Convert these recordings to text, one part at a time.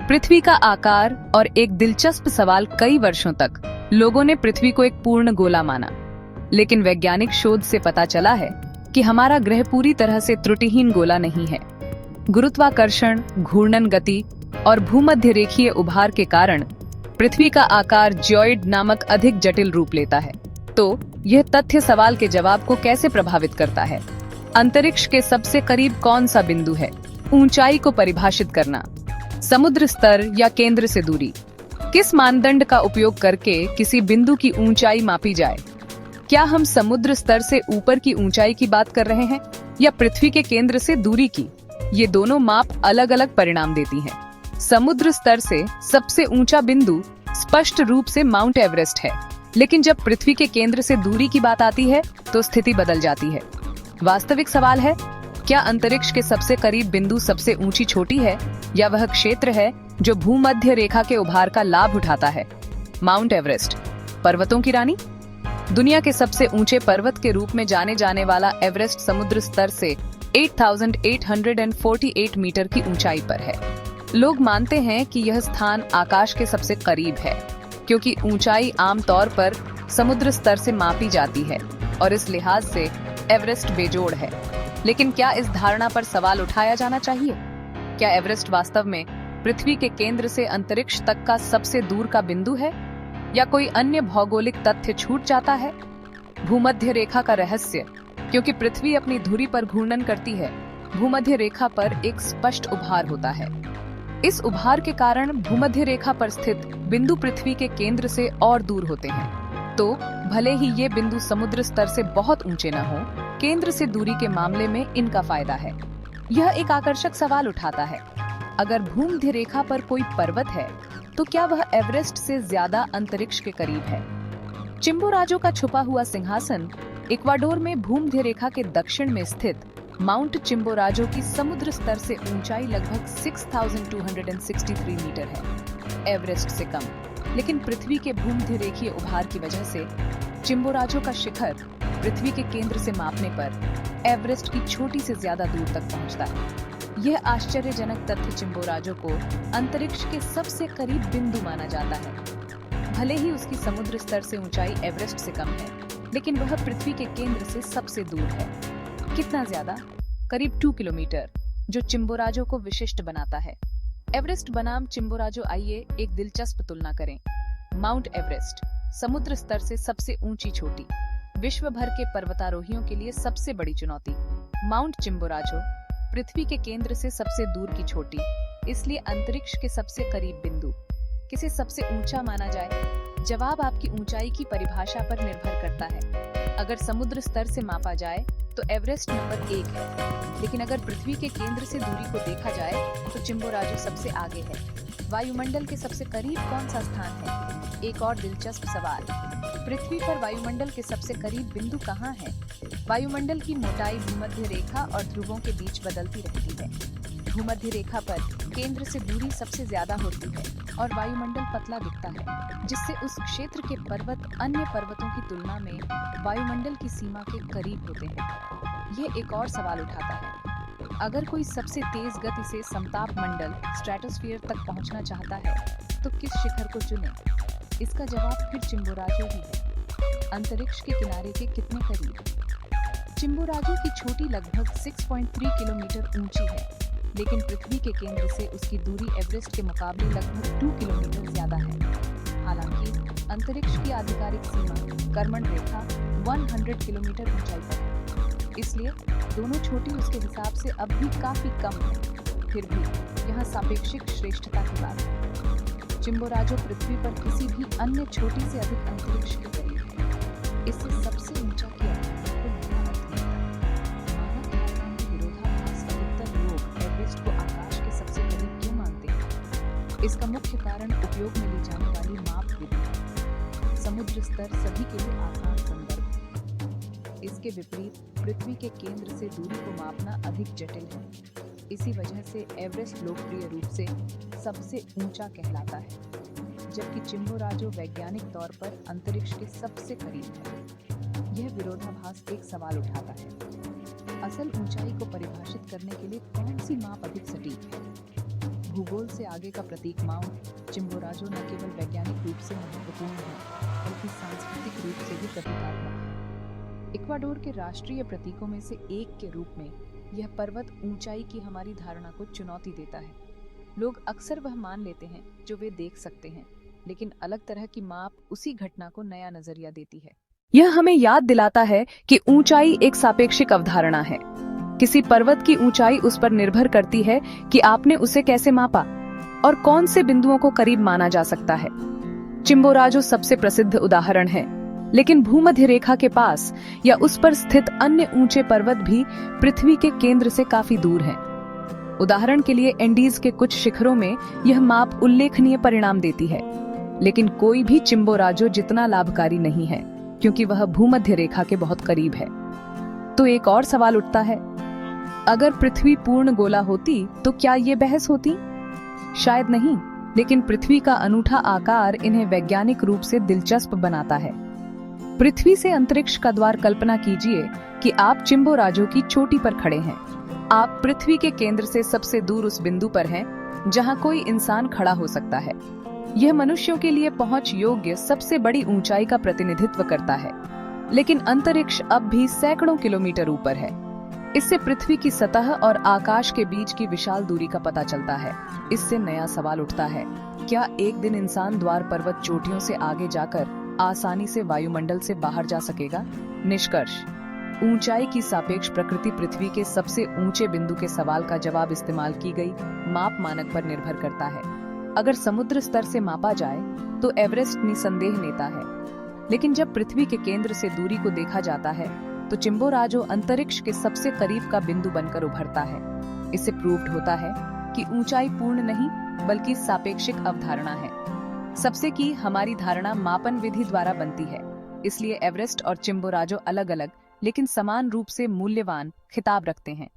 पृथ्वी का आकार और एक दिलचस्प सवाल। कई वर्षों तक लोगों ने पृथ्वी को एक पूर्ण गोला माना, लेकिन वैज्ञानिक शोध से पता चला है कि हमारा ग्रह पूरी तरह से त्रुटिहीन गोला नहीं है। गुरुत्वाकर्षण, घूर्णन गति और भूमध्य रेखीय उभार के कारण पृथ्वी का आकार जियोइड नामक अधिक जटिल रूप लेता है। तो यह तथ्य सवाल के जवाब को कैसे प्रभावित करता है? अंतरिक्ष के सबसे करीब कौन सा बिंदु है? ऊंचाई को परिभाषित करना, समुद्र स्तर या केंद्र से दूरी, किस मानदंड का उपयोग करके किसी बिंदु की ऊंचाई मापी जाए? क्या हम समुद्र स्तर से ऊपर की ऊंचाई की बात कर रहे हैं या पृथ्वी के केंद्र से दूरी की? ये दोनों माप अलग अलग परिणाम देती हैं। समुद्र स्तर से सबसे ऊंचा बिंदु स्पष्ट रूप से माउंट एवरेस्ट है, लेकिन जब पृथ्वी के केंद्र से दूरी की बात आती है तो स्थिति बदल जाती है। वास्तविक सवाल है, क्या अंतरिक्ष के सबसे करीब बिंदु सबसे ऊंची चोटी है या वह क्षेत्र है जो भूमध्य रेखा के उभार का लाभ उठाता है? माउंट एवरेस्ट, पर्वतों की रानी। दुनिया के सबसे ऊंचे पर्वत के रूप में जाने जाने वाला एवरेस्ट समुद्र स्तर से 8,848 मीटर की ऊंचाई पर है। लोग मानते हैं कि यह स्थान आकाश के सबसे करीब है, क्योंकि ऊंचाई आमतौर पर समुद्र स्तर से मापी जाती है और इस लिहाज से एवरेस्ट बेजोड़ है। लेकिन क्या इस धारणा पर सवाल उठाया जाना चाहिए? क्या एवरेस्ट वास्तव में पृथ्वी के केंद्र से अंतरिक्ष तक का सबसे दूर का बिंदु है या कोई अन्य भौगोलिक तथ्य छूट जाता है? भूमध्य रेखा का रहस्य। क्योंकि पृथ्वी अपनी धुरी पर घूर्णन करती है, भूमध्य रेखा पर एक स्पष्ट उभार होता है। इस उभार के कारण भूमध्य रेखा पर स्थित बिंदु पृथ्वी के केंद्र से और दूर होते हैं। तो भले ही ये बिंदु समुद्र स्तर से बहुत ऊंचे न हो, केंद्र से दूरी के मामले में इनका फायदा है। यह एक आकर्षक सवाल उठाता है, अगर भूमध्य रेखा पर कोई पर्वत है तो क्या वह एवरेस्ट से ज्यादा अंतरिक्ष के करीब है? चिम्बोराजो का छुपा हुआ सिंहासन इक्वाडोर में भूमध्य रेखा के दक्षिण में स्थित माउंट चिम्बोराजो की समुद्र स्तर से ऊंचाई लगभग 6,263 मीटर है, एवरेस्ट से कम। लेकिन पृथ्वी के भूमध्य रेखीय उभार की वजह से चिम्बोराजो का शिखर पृथ्वी के केंद्र से मापने पर एवरेस्ट की चोटी से ज्यादा दूर तक पहुंचता है। यह आश्चर्यजनक तथ्य चिम्बोराजो को अंतरिक्ष के सबसे करीब बिंदु माना जाता है। भले ही उसकी समुद्र स्तर से ऊंचाई एवरेस्ट से कम है, लेकिन वह पृथ्वी के केंद्र से सबसे दूर है। कितना ज्यादा? करीब 2 किलोमीटर, जो चिम्बोराजो को विशिष्ट बनाता है। एवरेस्ट बनाम चिम्बोराजो, आइए एक दिलचस्प तुलना करें। माउंट एवरेस्ट, समुद्र स्तर से सबसे ऊंची चोटी, विश्व भर के पर्वतारोहियों के लिए सबसे बड़ी चुनौती। माउंट चिम्बोराजो, पृथ्वी के केंद्र से सबसे दूर की चोटी, इसलिए अंतरिक्ष के सबसे करीब बिंदु। किसे सबसे ऊंचा माना जाए? जवाब आपकी ऊंचाई की परिभाषा पर निर्भर करता है। अगर समुद्र स्तर से मापा जाए तो एवरेस्ट नंबर 1 है, लेकिन अगर पृथ्वी के केंद्र से दूरी को देखा जाए तो चिम्बोराजो सबसे आगे है। वायुमंडल के सबसे करीब कौन सा स्थान है? एक और दिलचस्प सवाल, पृथ्वी पर वायुमंडल के सबसे करीब बिंदु कहाँ है? वायुमंडल की मोटाई भूमध्य रेखा और ध्रुवों के बीच बदलती रहती है। भूमध्य रेखा पर केंद्र से दूरी सबसे ज्यादा होती है और वायुमंडल पतला दिखता है, जिससे उस क्षेत्र के पर्वत अन्य पर्वतों की तुलना में वायुमंडल की सीमा के करीब होते हैं। यह एक और सवाल उठाता है, अगर कोई सबसे तेज गति से समताप मंडल स्ट्रेटोस्फीयर तक पहुंचना चाहता है तो किस शिखर को चुने? इसका जवाब फिर चिम्बोराजो ही है। अंतरिक्ष के किनारे के कितने करीब? चिम्बोराजो की चोटी लगभग 6.3 किलोमीटर ऊंची है, लेकिन पृथ्वी के केंद्र से उसकी दूरी एवरेस्ट के मुकाबले लगभग 2 किलोमीटर ज्यादा है। हालांकि अंतरिक्ष की आधिकारिक सीमा कर्मण रेखा 100 किलोमीटर ऊंचाई पर है, इसलिए दोनों चोटी उसके हिसाब से अब भी काफी कम है। फिर भी यहाँ सापेक्षिक श्रेष्ठता की बात है। चिम्बोराजो पृथ्वी पर किसी भी अन्य चोटी से अधिक अंतरिक्ष के करीब है। इससे सबसे ऊंचा किया को आकाश के सबसे करीब क्यों मानते हैं? इसका मुख्य कारण उपयोग में ली जाने वाली माप विधि है। समुद्र स्तर सभी के लिए आसान संदर्भ है। इसके विपरीत पृथ्वी के केंद्र से दूरी को मापना अधिक जटिल है। इसी वजह से एवरेस्ट लोकप्रिय रूप से सबसे ऊंचा कहलाता है, जबकि चिम्बोराजो वैज्ञानिक तौर पर अंतरिक्ष के सबसे करीब है। यह विरोधाभास एक सवाल उठाता है, असल ऊंचाई को परिभाषित करने के लिए कौन सी माप अधिक सटीक है? भूगोल से आगे का प्रतीक माउंट चिम्बोराजो न केवल वैज्ञानिक रूप से महत्वपूर्ण है बल्कि सांस्कृतिक रूप से भी प्रतीकात्मक है। इक्वाडोर के राष्ट्रीय प्रतीकों में से एक के रूप में यह पर्वत ऊंचाई की हमारी धारणा को चुनौती देता है। लोग अक्सर वह मान लेते हैं जो वे देख सकते हैं, लेकिन अलग तरह की माप उसी घटना को नया नजरिया देती है। यह हमें याद दिलाता है कि ऊंचाई एक सापेक्षिक अवधारणा है। किसी पर्वत की ऊंचाई उस पर निर्भर करती है कि आपने उसे कैसे मापा और कौन से बिंदुओं को करीब माना जा सकता है। चिम्बोराजो सबसे प्रसिद्ध उदाहरण है, लेकिन भूमध्य रेखा के पास या उस पर स्थित अन्य ऊंचे पर्वत भी पृथ्वी के केंद्र से काफी दूर हैं। उदाहरण के लिए एंडीज के कुछ शिखरों में यह माप उल्लेखनीय परिणाम देती है, लेकिन कोई भी चिम्बोराजो जितना लाभकारी नहीं है क्योंकि वह भूमध्य रेखा के बहुत करीब है। तो एक और सवाल उठता है, अगर पृथ्वी पूर्ण गोला होती तो क्या ये बहस होती? शायद नहीं, लेकिन पृथ्वी का अनूठा आकार इन्हें वैज्ञानिक रूप से दिलचस्प बनाता है। पृथ्वी से अंतरिक्ष का द्वार कल्पना कीजिए कि आप चिम्बोराजो की चोटी पर खड़े हैं। आप पृथ्वी के केंद्र से सबसे दूर उस बिंदु पर हैं जहां कोई इंसान खड़ा हो सकता है। यह मनुष्यों के लिए पहुंच योग्य सबसे बड़ी ऊंचाई का प्रतिनिधित्व करता है, लेकिन अंतरिक्ष अब भी सैकड़ों किलोमीटर ऊपर है। इससे पृथ्वी की सतह और आकाश के बीच की विशाल दूरी का पता चलता है। इससे नया सवाल उठता है, क्या एक दिन इंसान द्वार पर्वत चोटियों से आगे जाकर आसानी से वायुमंडल से बाहर जा सकेगा? निष्कर्ष, ऊंचाई की सापेक्ष प्रकृति पृथ्वी के सबसे ऊंचे बिंदु के सवाल का जवाब इस्तेमाल की गई माप मानक पर निर्भर करता है। अगर समुद्र स्तर से मापा जाए तो एवरेस्ट निसंदेह नेता है, लेकिन जब पृथ्वी के केंद्र से दूरी को देखा जाता है तो चिम्बोराजो अंतरिक्ष के सबसे करीब का बिंदु बनकर उभरता है। इससे प्रूव्ड होता है कि ऊंचाई पूर्ण नहीं बल्कि सापेक्षिक अवधारणा है। सबसे की हमारी धारणा मापन विधि द्वारा बनती है, इसलिए एवरेस्ट और चिम्बोराजो अलग अलग लेकिन समान रूप से मूल्यवान खिताब रखते हैं।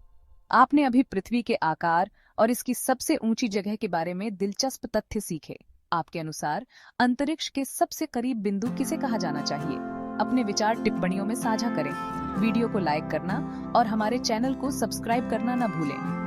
आपने अभी पृथ्वी के आकार और इसकी सबसे ऊंची जगह के बारे में दिलचस्प तथ्य सीखे। आपके अनुसार अंतरिक्ष के सबसे करीब बिंदु किसे कहा जाना चाहिए? अपने विचार टिप्पणियों में साझा करें। वीडियो को लाइक करना और हमारे चैनल को सब्सक्राइब करना न भूलें।